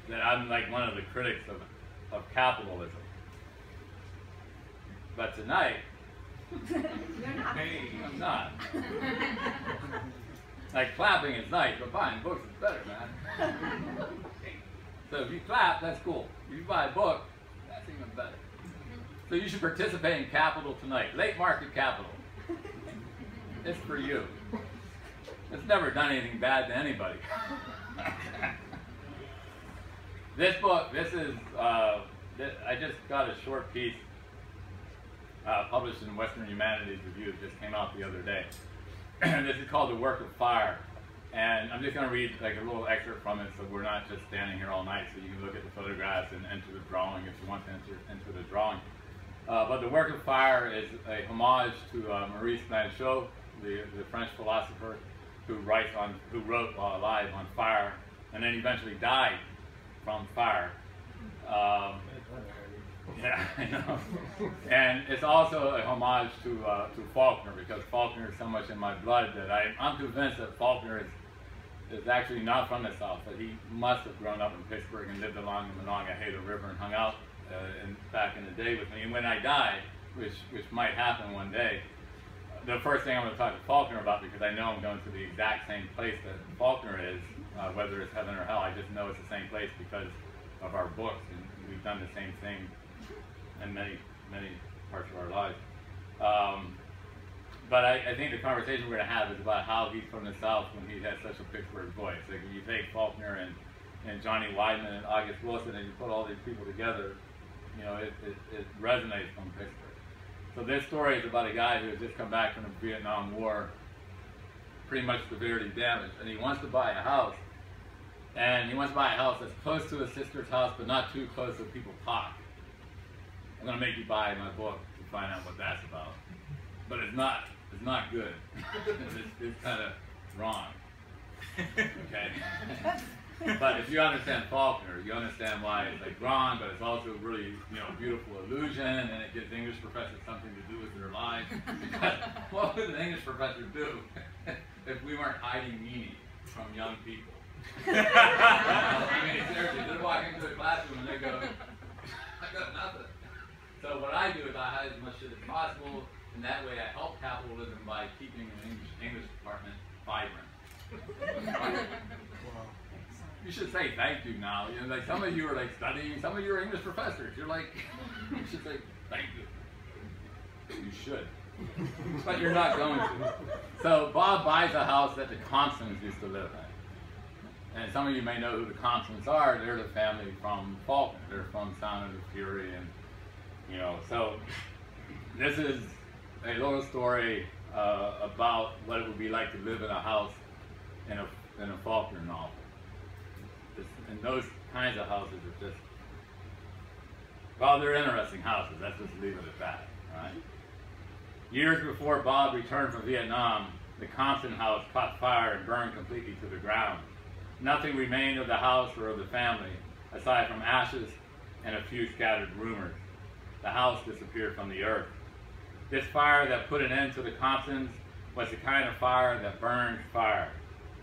that I'm like one of the critics of capitalism. But tonight, You're not. I'm not. Like clapping is nice, but buying books is better, man. So if you clap, that's cool. If you buy a book, that's even better. So you should participate in capital tonight. Late market capital. It's for you. It's never done anything bad to anybody. This book, this is, I just got a short piece published in Western Humanities Review. It just came out the other day. This is called The Work of Fire. And I'm just going to read like a little excerpt from it so we're not just standing here all night, so you can look at the photographs and enter the drawing if you want to enter the drawing. But The Work of Fire is a homage to Maurice Blanchot, the French philosopher who wrote while alive on fire, and then eventually died from fire. Yeah, I know. And it's also a homage to Faulkner, because Faulkner is so much in my blood that I'm convinced that Faulkner is actually not from the South, but he must have grown up in Pittsburgh and lived along the Monongahela River and hung out back in the day with me. And when I die, which might happen one day, the first thing I'm going to talk to Faulkner about, because I know I'm going to the exact same place that Faulkner is, whether it's heaven or hell, I just know it's the same place because of our books, and we've done the same thing in many parts of our lives. But I think the conversation we're going to have is about how he's from the South when he has such a Pittsburgh voice. Like if you take Faulkner and Johnny Weidman and August Wilson and you put all these people together, you know, it resonates from Pittsburgh. So this story is about a guy who has just come back from the Vietnam War, pretty much severely damaged, and he wants to buy a house. And he wants to buy a house that's close to his sister's house, but not too close so people talk. I'm going to make you buy my book to find out what that's about. But it's not good. It's kind of wrong. Okay? But if you understand Faulkner, you understand why it's like wrong, but it's also really, you know, beautiful illusion, and it gives English professors something to do with their lives. Because what would an English professor do if we weren't hiding meaning from young people? I mean, seriously, they walk into a classroom and they go, I got nothing. So what I do is I hide as much shit as possible, and that way I help capitalism by keeping an English department vibrant. You should say thank you now. You know, like some of you are like studying, some of you are English professors. You're like, you should say thank you. You should. But you're not going to. So Bob buys a house that the Compsons used to live in. And some of you may know who the Compsons are. They're the family from Faulkner. They're from Sound of the Fury, and you know. So this is a little story about what it would be like to live in a house in a Faulkner novel. And those kinds of houses are just, well, they're interesting houses. Let's just leave it at that, right? Years before Bob returned from Vietnam, the Compson house caught fire and burned completely to the ground. Nothing remained of the house or of the family, aside from ashes and a few scattered rumors. The house disappeared from the earth. This fire that put an end to the Compsons was the kind of fire that burns fire.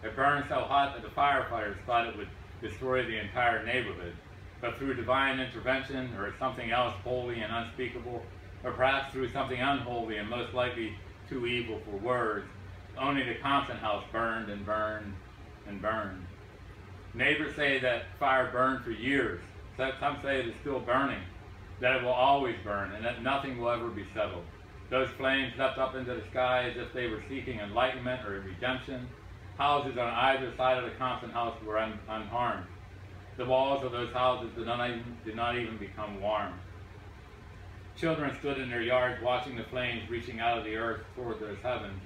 It burned so hot that the firefighters thought it would destroy the entire neighborhood, but through divine intervention or something else holy and unspeakable, or perhaps through something unholy and most likely too evil for words, only the Compson house burned and burned and burned. Neighbors say that fire burned for years. Some say it is still burning, that it will always burn, and that nothing will ever be settled. Those flames leapt up into the sky as if they were seeking enlightenment or redemption. Houses on either side of the Compson house were unharmed. The walls of those houses did not even become warm. Children stood in their yards watching the flames reaching out of the earth toward their heavens.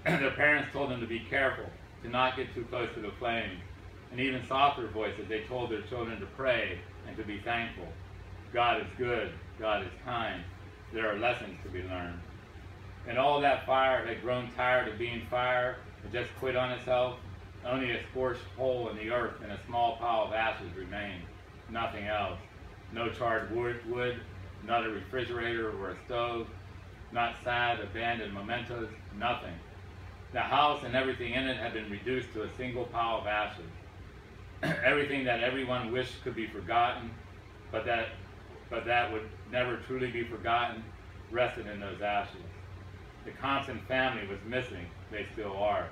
Their parents told them to be careful, to not get too close to the flames. In even softer voices, they told their children to pray and to be thankful. God is good. God is kind. There are lessons to be learned. And all that fire had grown tired of being fire. It just quit on itself. Only a scorched hole in the earth and a small pile of ashes remained. Nothing else. No charred wood, not a refrigerator or a stove, not sad, abandoned mementos, nothing. The house and everything in it had been reduced to a single pile of ashes. everything that everyone wished could be forgotten, but that would never truly be forgotten, rested in those ashes. The Compson family was missing. They still are.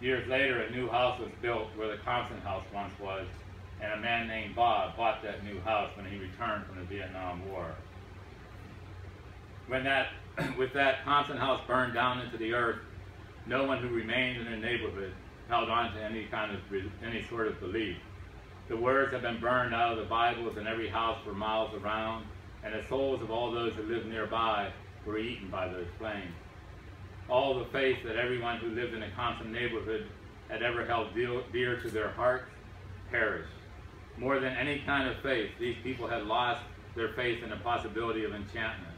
Years later, a new house was built where the Compson house once was, and a man named Bob bought that new house when he returned from the Vietnam War. With that Compson house burned down into the earth, no one who remained in the neighborhood held on to any sort of belief. The words have been burned out of the Bibles in every house for miles around, and the souls of all those who lived nearby were eaten by those flames. All the faith that everyone who lived in the Compson neighborhood had ever held dear to their hearts perished. More than any kind of faith, these people had lost their faith in the possibility of enchantment.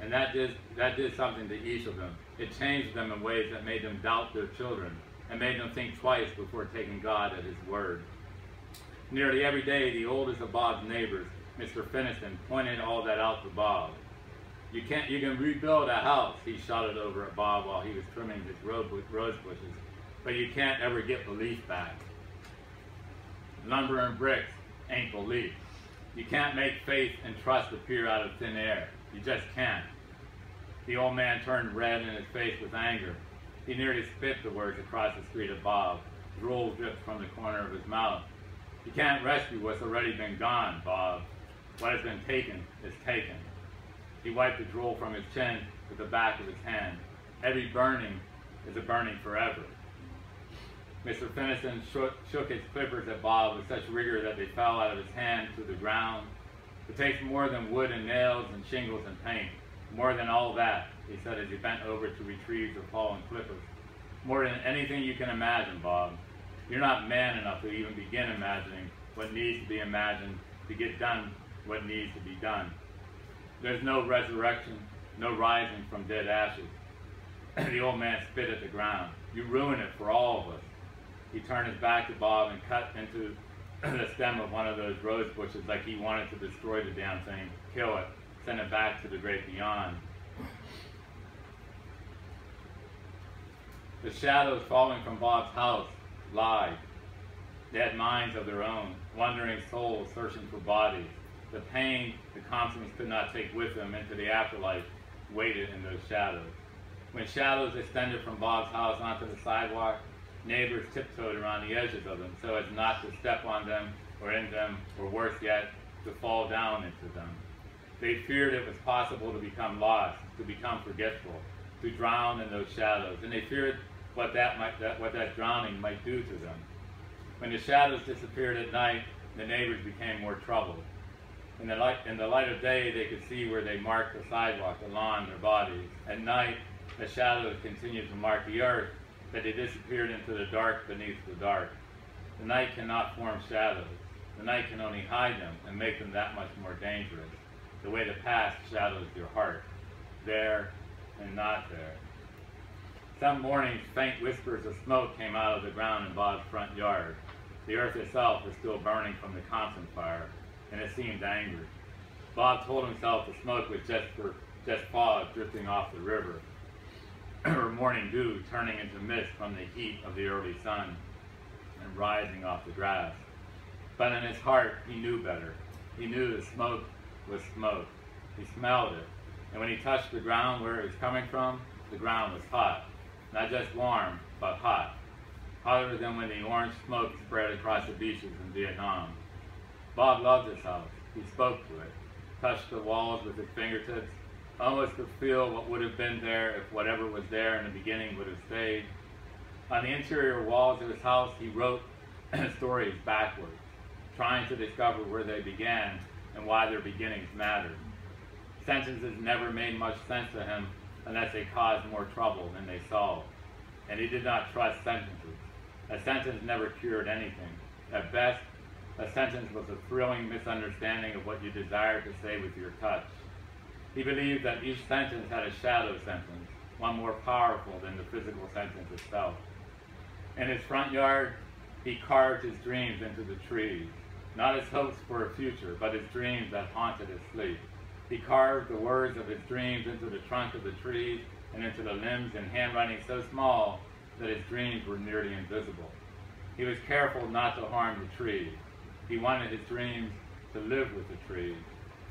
And that did something to each of them. It changed them in ways that made them doubt their children and made them think twice before taking God at his word. Nearly every day, the oldest of Bob's neighbors, Mr. Finiston, pointed all that out to Bob. You can rebuild a house, he shouted over at Bob while he was trimming his rose bushes, but you can't ever get belief back. Lumber and bricks ain't belief. You can't make faith and trust appear out of thin air. You just can't. The old man turned red in his face with anger. He nearly spit the words across the street at Bob. Drool dripped from the corner of his mouth. You can't rescue what's already been gone, Bob. What has been taken is taken. He wiped the drool from his chin with the back of his hand. Every burning is a burning forever. Mr. Finiston shook his clippers at Bob with such rigor that they fell out of his hand to the ground. It takes more than wood and nails and shingles and paint. More than all that, he said as he bent over to retrieve the fallen clippers. More than anything you can imagine, Bob. You're not man enough to even begin imagining what needs to be imagined to get done what needs to be done. There's no resurrection, no rising from dead ashes. The old man spit at the ground. You ruin it for all of us. He turned his back to Bob and cut into the stem of one of those rose bushes like he wanted to destroy the damn thing, kill it, send it back to the great beyond. The shadows falling from Bob's house lied. They had minds of their own, wandering souls searching for bodies. The pain the Compsons could not take with them into the afterlife waited in those shadows. When shadows extended from Bob's house onto the sidewalk, neighbors tiptoed around the edges of them so as not to step on them or in them, or worse yet, to fall down into them. They feared it was possible to become lost, to become forgetful, to drown in those shadows, and they feared what that drowning might do to them. When the shadows disappeared at night, the neighbors became more troubled. In the light of day, they could see where they marked the sidewalk, the lawn, their bodies. At night, the shadows continued to mark the earth, but they disappeared into the dark beneath the dark. The night cannot form shadows. The night can only hide them and make them that much more dangerous, the way the past shadows your heart, there and not there. Some mornings, faint whispers of smoke came out of the ground in Bob's front yard. The earth itself was still burning from the Compson fire, and it seemed angry. Bob told himself the smoke was just fog drifting off the river, or morning dew turning into mist from the heat of the early sun and rising off the grass. But in his heart, he knew better. He knew the smoke was smoke. He smelled it, and when he touched the ground where it was coming from, the ground was hot. Not just warm, but hot. Hotter than when the orange smoke spread across the beaches in Vietnam. Bob loved his house. He spoke to it, touched the walls with his fingertips, almost could feel what would have been there if whatever was there in the beginning would have stayed. On the interior walls of his house, he wrote stories backwards, trying to discover where they began and why their beginnings mattered. Sentences never made much sense to him unless they caused more trouble than they solved. And he did not trust sentences. A sentence never cured anything. At best, a sentence was a thrilling misunderstanding of what you desired to say with your touch. He believed that each sentence had a shadow sentence, one more powerful than the physical sentence itself. In his front yard, he carved his dreams into the trees, not his hopes for a future, but his dreams that haunted his sleep. He carved the words of his dreams into the trunk of the trees and into the limbs in handwriting so small that his dreams were nearly invisible. He was careful not to harm the trees. He wanted his dreams to live with the trees.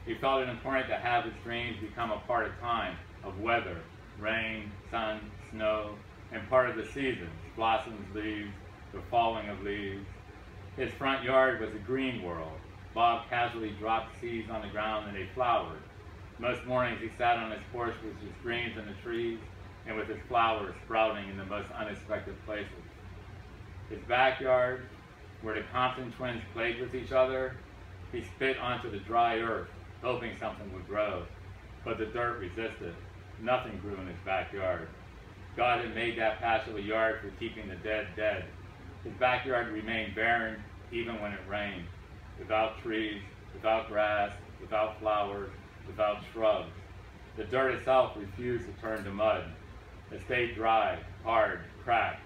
He felt it important to have his dreams become a part of time, of weather, rain, sun, snow, and part of the seasons, blossoms, leaves, the falling of leaves. His front yard was a green world. Bob casually dropped seeds on the ground and they flowered. Most mornings he sat on his porch with his greens in the trees and with his flowers sprouting in the most unexpected places. His backyard, where the Compton twins played with each other, he spit onto the dry earth, hoping something would grow. But the dirt resisted. Nothing grew in his backyard. God had made that patch of a yard for keeping the dead dead. His backyard remained barren even when it rained, without trees, without grass, without flowers, without shrubs. The dirt itself refused to turn to mud. It stayed dry, hard, cracked.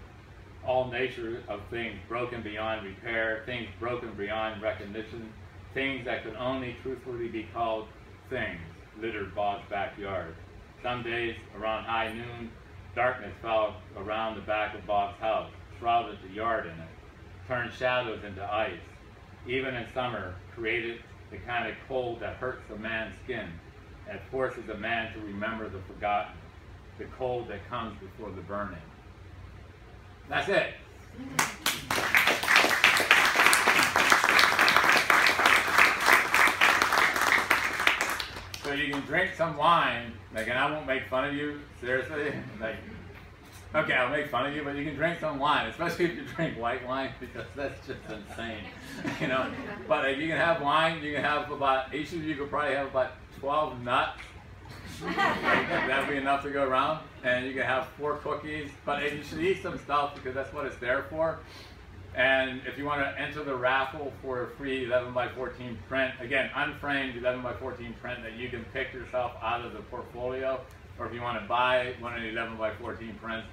All nature of things broken beyond repair, things broken beyond recognition, things that could only truthfully be called things, littered Bob's backyard. Some days, around high noon, darkness fell around the back of Bob's house, shrouded the yard in it, turned shadows into ice. Even in summer, created the kind of cold that hurts a man's skin, that forces a man to remember the forgotten, the cold that comes before the burning. That's it. So you can drink some wine, like, and I won't make fun of you, seriously. Like, okay, I'll make fun of you, but you can drink some wine, especially if you drink white wine, because that's just insane, you know. But if you can have wine, you can have about, each of you could probably have about 12 nuts. That'll be enough to go around, and you can have 4 cookies, but you should eat some stuff because that's what it's there for. And if you want to enter the raffle for a free 11x14 print, again, unframed 11x14 print that you can pick yourself out of the portfolio, or if you want to buy one of the 11x14 prints,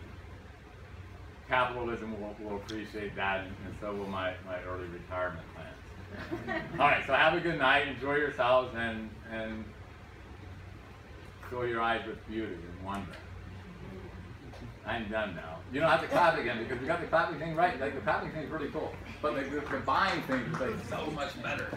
capitalism will appreciate that, and so will my early retirement plans. All right, so have a good night, enjoy yourselves, and fill your eyes with beauty and wonder. I'm done now. You don't have to clap again because we got the clapping thing right. Like, the clapping thing is really cool, but like the buying thing is like so much better.